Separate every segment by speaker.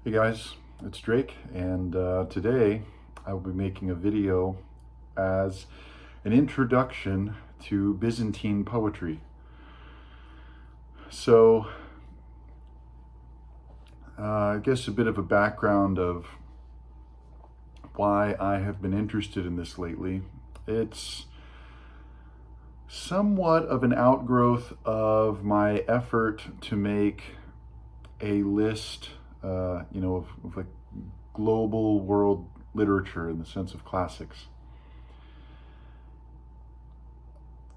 Speaker 1: Hey guys, it's Drake, and today I will be making a video as an introduction to Byzantine poetry. So, I guess a bit of a background of why I have been interested in this lately. It's somewhat of an outgrowth of my effort to make a list of like global world literature in the sense of classics.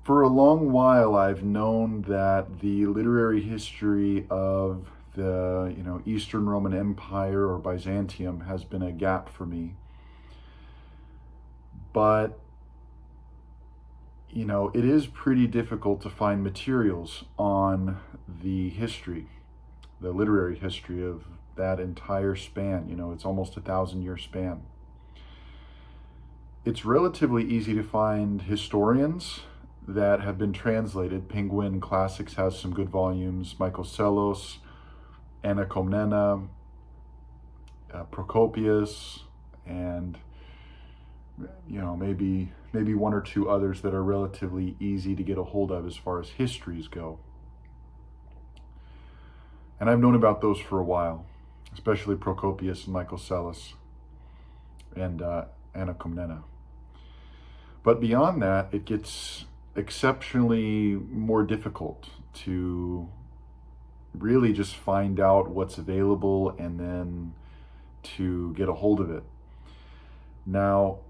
Speaker 1: For a long while, I've known that the literary history of the Eastern Roman Empire or Byzantium has been a gap for me. But it is pretty difficult to find materials on the history, the literary history of that entire span. It's almost 1,000-year span. It's relatively easy to find historians that have been translated. Penguin Classics has some good volumes. Michael Sellos, Anna Komnena, Procopius, and maybe one or two others that are relatively easy to get a hold of as far as histories go. And I've known about those for a while, especially Procopius and Michael Sellos and Anna Komnena. But beyond that, it gets exceptionally more difficult to really just find out what's available and then to get a hold of it. Now,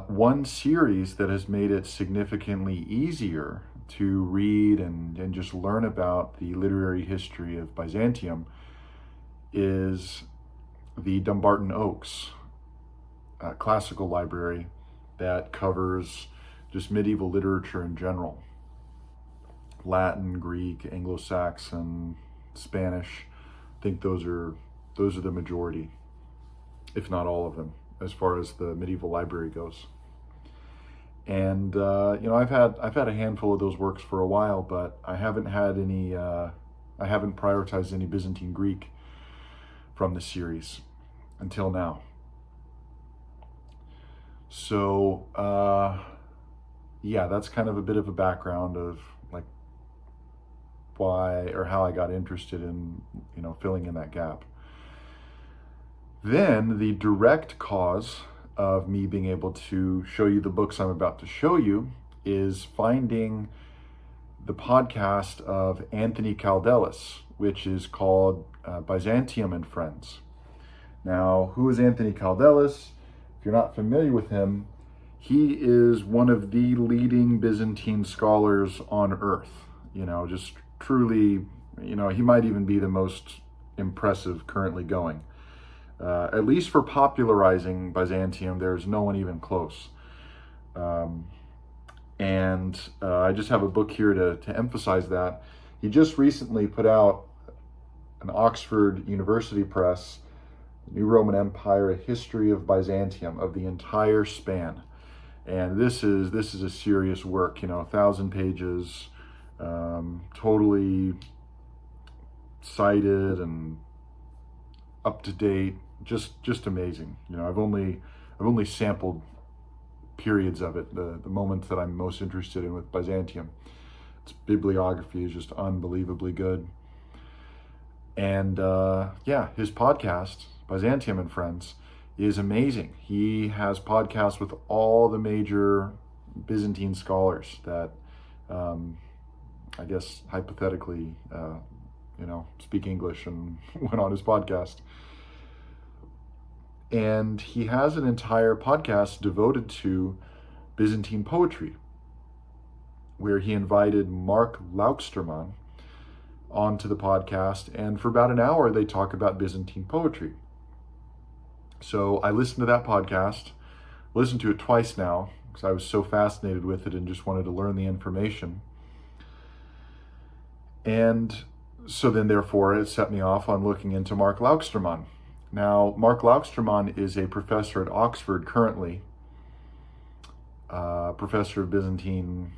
Speaker 1: one series that has made it significantly easier to read and just learn about the literary history of Byzantium is the Dumbarton Oaks classical library that covers just medieval literature in general. Latin, Greek, Anglo-Saxon, Spanish. I think those are the majority, if not all of them, as far as the medieval library goes. And I've had a handful of those works for a while, but I haven't prioritized any Byzantine Greek from the series until now. So that's kind of a bit of a background of like why or how I got interested in filling in that gap. Then the direct cause of me being able to show you the books I'm about to show you is finding the podcast of Anthony Kaldelis, which is called Byzantium and Friends. Now, who is Anthony Kaldelis? If you're not familiar with him, he is one of the leading Byzantine scholars on earth. Just truly, he might even be the most impressive currently going. At least for popularizing Byzantium, there's no one even close. I just have a book here to emphasize that. He just recently put out an Oxford University Press, New Roman Empire, A History of Byzantium, of the entire span. And this is a serious work, 1,000 pages, totally cited and up to date. Just amazing. I've only sampled periods of it, the moments that I'm most interested in with Byzantium. Its bibliography is just unbelievably good. And his podcast, Byzantium and Friends, is amazing. He has podcasts with all the major Byzantine scholars that I guess hypothetically speak English and went on his podcast. And he has an entire podcast devoted to Byzantine poetry, where he invited Mark Lauksterman onto the podcast, and for about an hour they talk about Byzantine poetry. So I listened to that podcast, listened to it twice now, because I was so fascinated with it and just wanted to learn the information. And so then therefore it set me off on looking into Mark Lauksterman. Now, Mark Lauksterman is a professor at Oxford currently, professor of Byzantine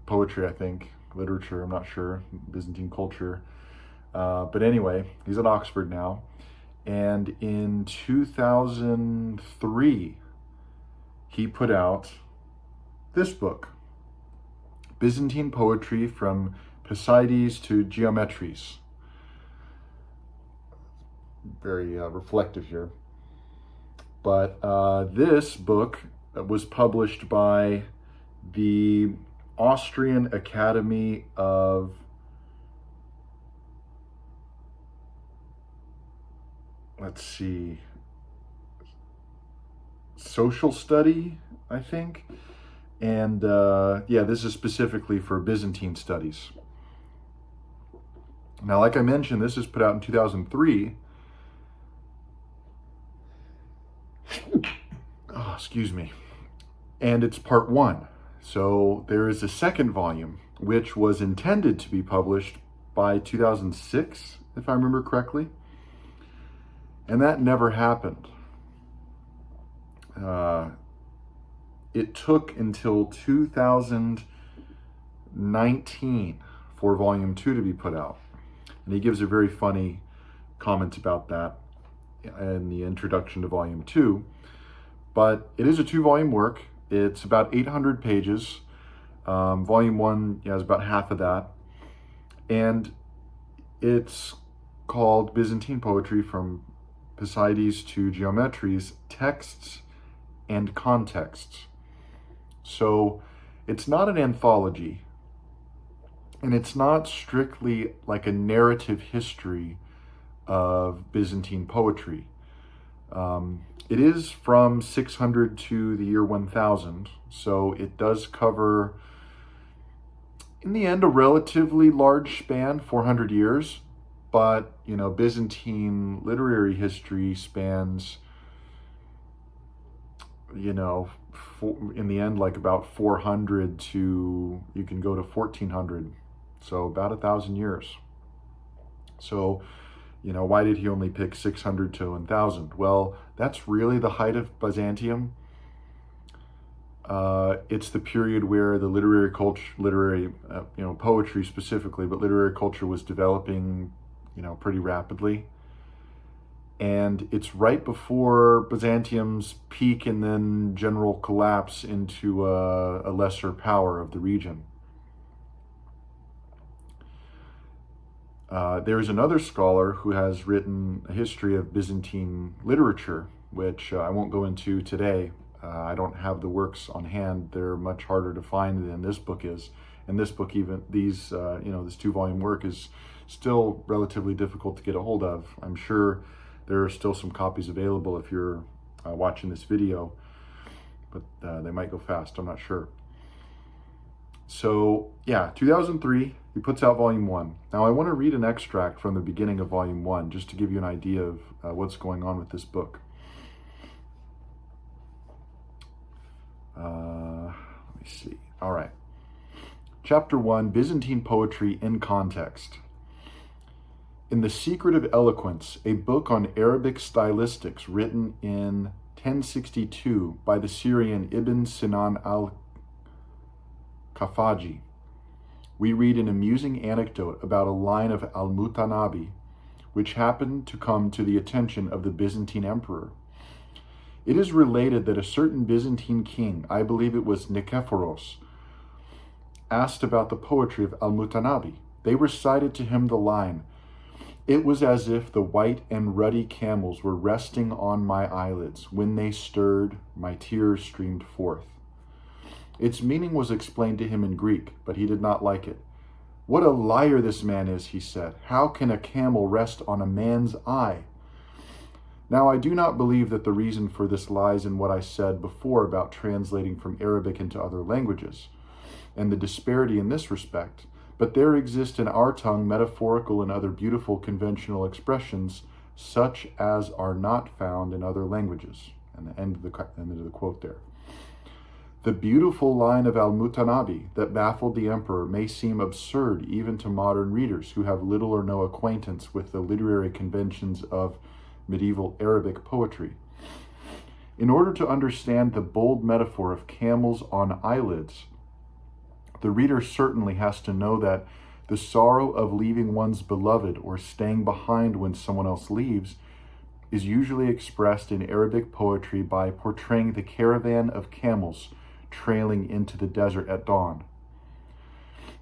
Speaker 1: poetry, I think, literature, I'm not sure, Byzantine culture. But anyway, he's at Oxford now. And in 2003, he put out this book, Byzantine Poetry from Pisides to Geometries. Very reflective here. But this book was published by the Austrian Academy of social study, I think. And this is specifically for Byzantine studies. Now, like I mentioned, this is put out in 2003. Oh, excuse me. And it's part 1. So there is a second volume, which was intended to be published by 2006, if I remember correctly. And that never happened. It took until 2019 for volume 2 to be put out. And he gives a very funny comment about that in the introduction to volume 2. But it is a 2-volume work. It's about 800 pages. Volume 1 has about half of that. And it's called Byzantine Poetry from Pisides to Geometries, Texts and Contexts. So it's not an anthology, and it's not strictly like a narrative history of Byzantine poetry. It is from 600 to the year 1000, so it does cover, in the end, a relatively large span, 400 years. But, Byzantine literary history spans, in the end, like about 400 to, you can go to 1400. So about 1,000 years. So, why did he only pick 600 to 1000? Well, that's really the height of Byzantium. It's the period where the poetry specifically, but literary culture was developing, pretty rapidly. And it's right before Byzantium's peak and then general collapse into a lesser power of the region. There is another scholar who has written a history of Byzantine literature, which I won't go into today. I don't have the works on hand. They're much harder to find than this book is. And this book, even this 2-volume work, is still relatively difficult to get a hold of. I'm sure there are still some copies available if you're watching this video, but they might go fast. I'm not sure. So, 2003, he puts out volume 1. Now, I want to read an extract from the beginning of volume 1, just to give you an idea of what's going on with this book. Let me see. All right. Chapter 1, Byzantine Poetry in Context. In The Secret of Eloquence, a book on Arabic stylistics written in 1062 by the Syrian Ibn Sinan al-Kafaji, we read an amusing anecdote about a line of Al-Mutanabi, which happened to come to the attention of the Byzantine emperor. It is related that a certain Byzantine king, I believe it was Nikephoros, asked about the poetry of Al-Mutanabi. They recited to him the line, "It was as if the white and ruddy camels were resting on my eyelids. When they stirred, my tears streamed forth." Its meaning was explained to him in Greek, but he did not like it. "What a liar this man is," he said. "How can a camel rest on a man's eye?" Now, I do not believe that the reason for this lies in what I said before about translating from Arabic into other languages, and the disparity in this respect, but there exist in our tongue metaphorical and other beautiful conventional expressions such as are not found in other languages. And the end of the quote there. The beautiful line of Al-Mutanabi that baffled the emperor may seem absurd even to modern readers who have little or no acquaintance with the literary conventions of medieval Arabic poetry. In order to understand the bold metaphor of camels on eyelids, the reader certainly has to know that the sorrow of leaving one's beloved or staying behind when someone else leaves is usually expressed in Arabic poetry by portraying the caravan of camels trailing into the desert at dawn.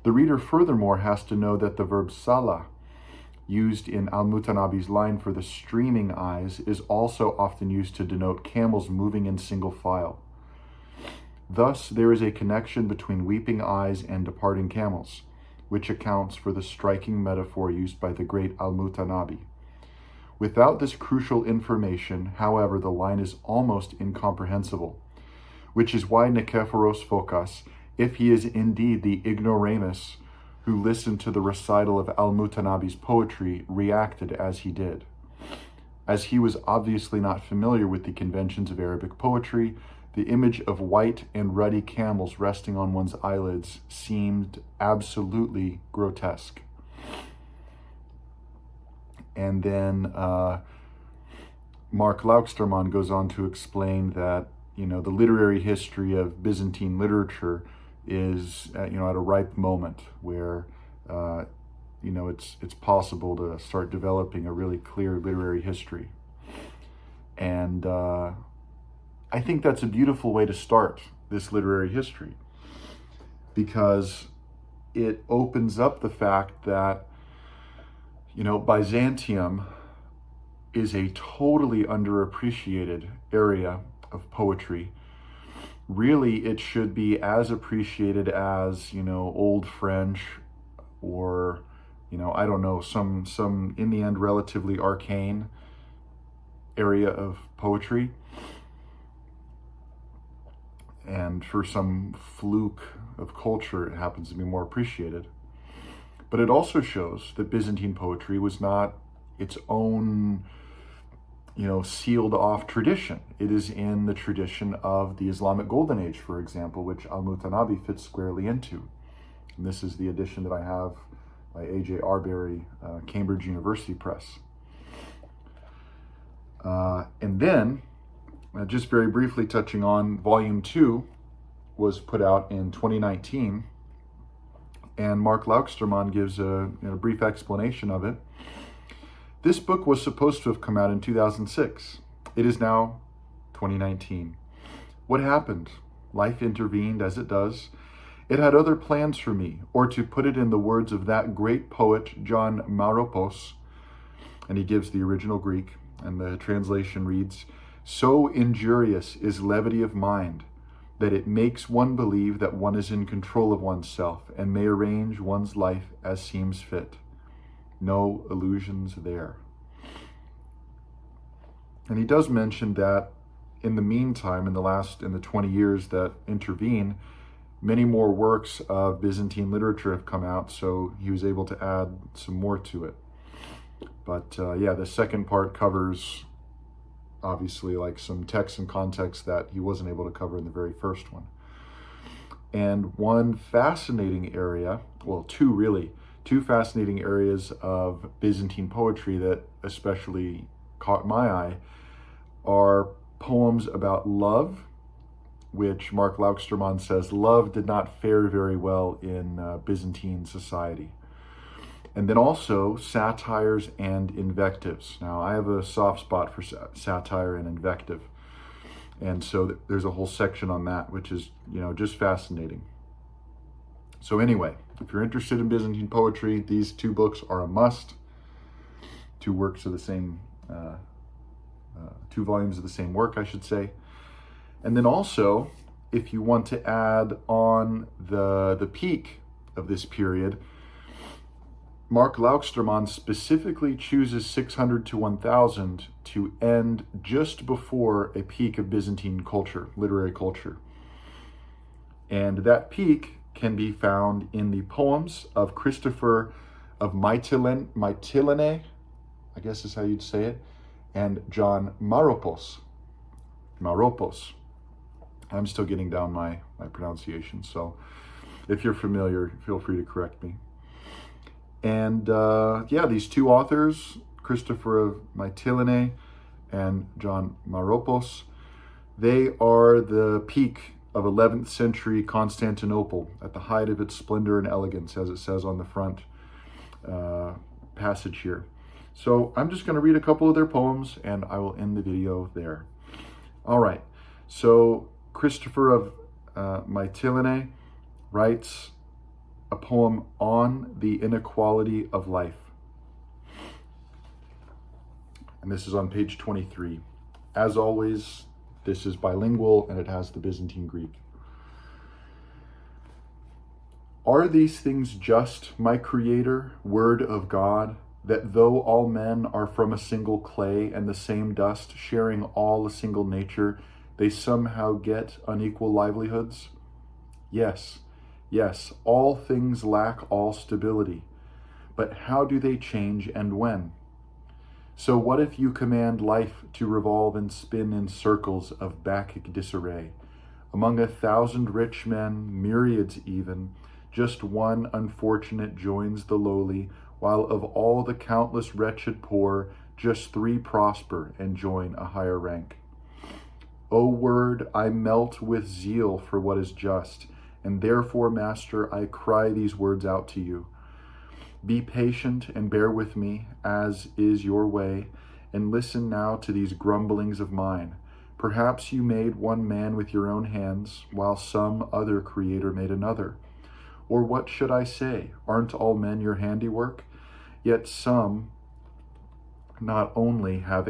Speaker 1: The reader furthermore has to know that the verb sala, used in Al-Mutanabi's line for the streaming eyes, is also often used to denote camels moving in single file. Thus, there is a connection between weeping eyes and departing camels, which accounts for the striking metaphor used by the great Al-Mutanabi. Without this crucial information, however, the line is almost incomprehensible, which is why Nikephoros Phokas, if he is indeed the ignoramus who listened to the recital of Al-Mutanabi's poetry, reacted as he did. As he was obviously not familiar with the conventions of Arabic poetry, the image of white and ruddy camels resting on one's eyelids seemed absolutely grotesque. And then Mark Lauksterman goes on to explain that, the literary history of Byzantine literature is, at a ripe moment where, it's possible to start developing a really clear literary history. And I think that's a beautiful way to start this literary history, because it opens up the fact that, Byzantium is a totally underappreciated area of poetry. Really, it should be as appreciated as, Old French or, I don't know, some in the end relatively arcane area of poetry. And for some fluke of culture, it happens to be more appreciated. But it also shows that Byzantine poetry was not its own, sealed off tradition. It is in the tradition of the Islamic Golden Age, for example, which Al-Mutanabi fits squarely into. And this is the edition that I have by A.J. Arbery, Cambridge University Press. And then, just very briefly touching on Volume 2, was put out in 2019, and Mark Lauksterman gives a brief explanation of it. This book was supposed to have come out in 2006. It is now 2019. What happened? Life intervened, as it does. It had other plans for me, or to put it in the words of that great poet, John Maropos, and he gives the original Greek, and the translation reads, "So injurious is levity of mind, that it makes one believe that one is in control of oneself and may arrange one's life as seems fit. No illusions there." And he does mention that in the meantime, in the 20 years that intervene, many more works of Byzantine literature have come out, so he was able to add some more to it. But the second part covers, obviously, like some text and context that he wasn't able to cover in the very first one. And one fascinating area, well, two fascinating areas of Byzantine poetry that especially caught my eye are poems about love, which Mark Lauksterman says love did not fare very well in Byzantine society. And then also satires and invectives. Now, I have a soft spot for satire and invective. And so there's a whole section on that, which is, just fascinating. So anyway, if you're interested in Byzantine poetry, these two books are a must. Two works of the same, 2 volumes of the same work, I should say. And then also, if you want to add on the peak of this period, Mark Lauksterman specifically chooses 600 to 1000 to end just before a peak of Byzantine culture, literary culture. And that peak can be found in the poems of Christopher of Mytilene, I guess is how you'd say it, and John Maropos. I'm still getting down my pronunciation, so if you're familiar, feel free to correct me. And these two authors, Christopher of Mytilene and John Maropos, they are the peak of 11th century Constantinople at the height of its splendor and elegance, as it says on the front passage here. So I'm just going to read a couple of their poems and I will end the video there. All right. So Christopher of Mytilene writes a poem on the inequality of life. And this is on page 23. As always, this is bilingual and it has the Byzantine Greek. Are these things just, my Creator, Word of God, that though all men are from a single clay and the same dust, sharing all a single nature, they somehow get unequal livelihoods? Yes, yes, all things lack all stability. But how do they change and when? So what if you command life to revolve and spin in circles of Bacchic disarray? Among 1,000 rich men, myriads even, just one unfortunate joins the lowly, while of all the countless wretched poor, just 3 prosper and join a higher rank. O Word, I melt with zeal for what is just, and therefore, Master, I cry these words out to you. Be patient and bear with me, as is your way, and listen now to these grumblings of mine. Perhaps you made one man with your own hands, while some other creator made another. Or what should I say? Aren't all men your handiwork? Yet some not only have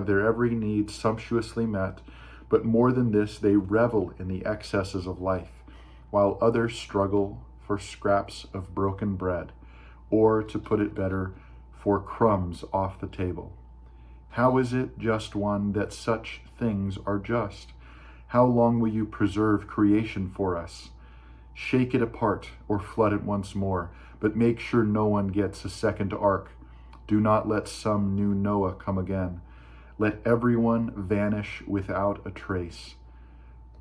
Speaker 1: their every need sumptuously met, but more than this, they revel in the excesses of life, while others struggle for scraps of broken bread, or, to put it better, for crumbs off the table. How is it, just one, that such things are just? How long will you preserve creation for us? Shake it apart or flood it once more, but make sure no one gets a second ark. Do not let some new Noah come again. Let everyone vanish without a trace.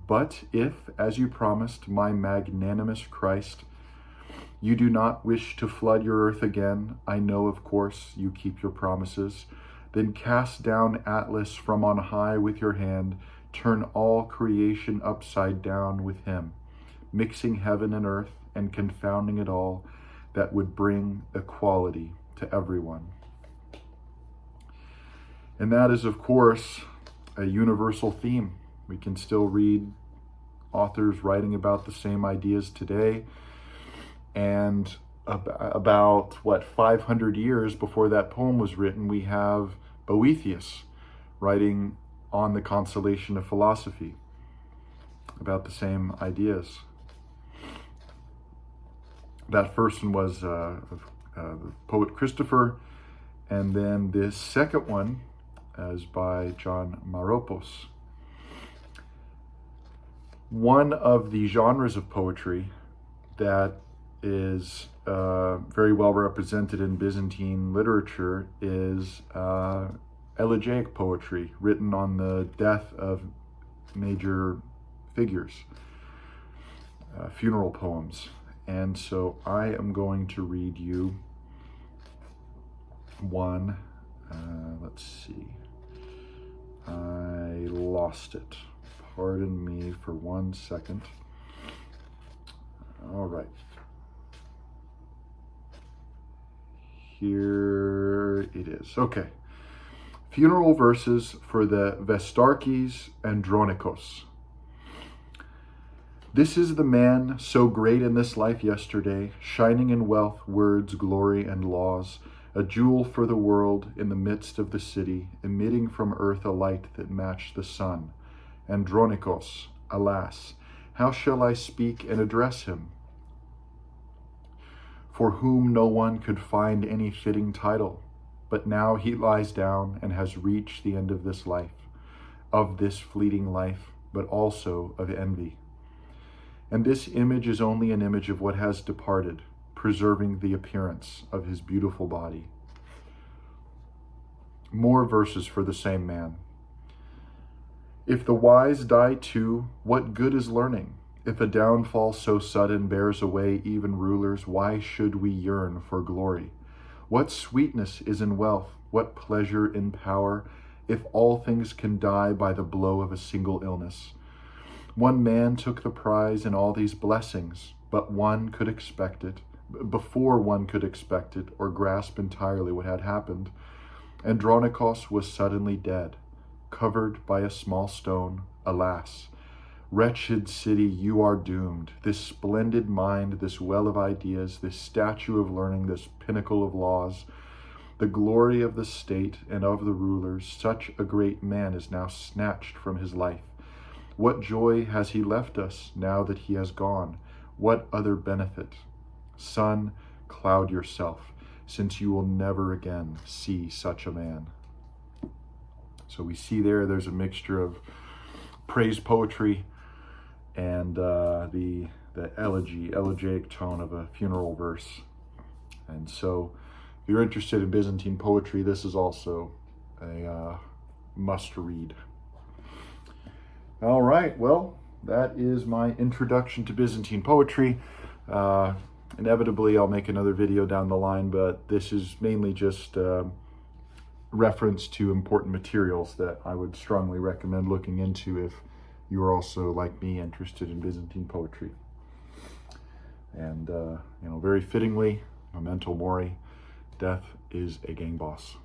Speaker 1: But if, as you promised, my magnanimous Christ, you do not wish to flood your earth again, I know, of course, you keep your promises, then cast down Atlas from on high with your hand, turn all creation upside down with him, mixing heaven and earth and confounding it all, that would bring equality to everyone. And that is, of course, a universal theme. We can still read authors writing about the same ideas today. And about 500 years before that poem was written, we have Boethius writing on the consolation of philosophy about the same ideas. That first one was the poet Christopher, and then this second one is by John Maropos. One of the genres of poetry that is very well represented in Byzantine literature is elegiac poetry, written on the death of major figures, funeral poems. And so I am going to read you one. Let's see. I lost it. Pardon me for 1 second. All right. Here it is. Okay. Funeral verses for the Vestarches Andronikos. This is the man so great in this life yesterday, shining in wealth, words, glory, and laws, a jewel for the world in the midst of the city, emitting from earth a light that matched the sun. Andronikos, alas, how shall I speak and address him? For whom no one could find any fitting title, but now he lies down and has reached the end of this life, of this fleeting life, but also of envy. And this image is only an image of what has departed, preserving the appearance of his beautiful body. More verses for the same man. If the wise die too, what good is learning? If a downfall so sudden bears away even rulers, why should we yearn for glory? What sweetness is in wealth, what pleasure in power, if all things can die by the blow of a single illness? One man took the prize in all these blessings, but one could expect it, before one could expect it or grasp entirely what had happened, Andronikos was suddenly dead, covered by a small stone. Alas, wretched city, you are doomed. This splendid mind, this well of ideas, this statue of learning, this pinnacle of laws, the glory of the state and of the rulers, such a great man is now snatched from his life. What joy has he left us now that he has gone? What other benefit? Sun, cloud yourself, since you will never again see such a man. So we see there's a mixture of praise poetry and the elegiac tone of a funeral verse. And so if you're interested in Byzantine poetry, this is also a must read. All right, well, that is my introduction to Byzantine poetry. Inevitably, I'll make another video down the line, but this is mainly just reference to important materials that I would strongly recommend looking into if you are also, like me, interested in Byzantine poetry. And, very fittingly, memento mori, death is a gang boss.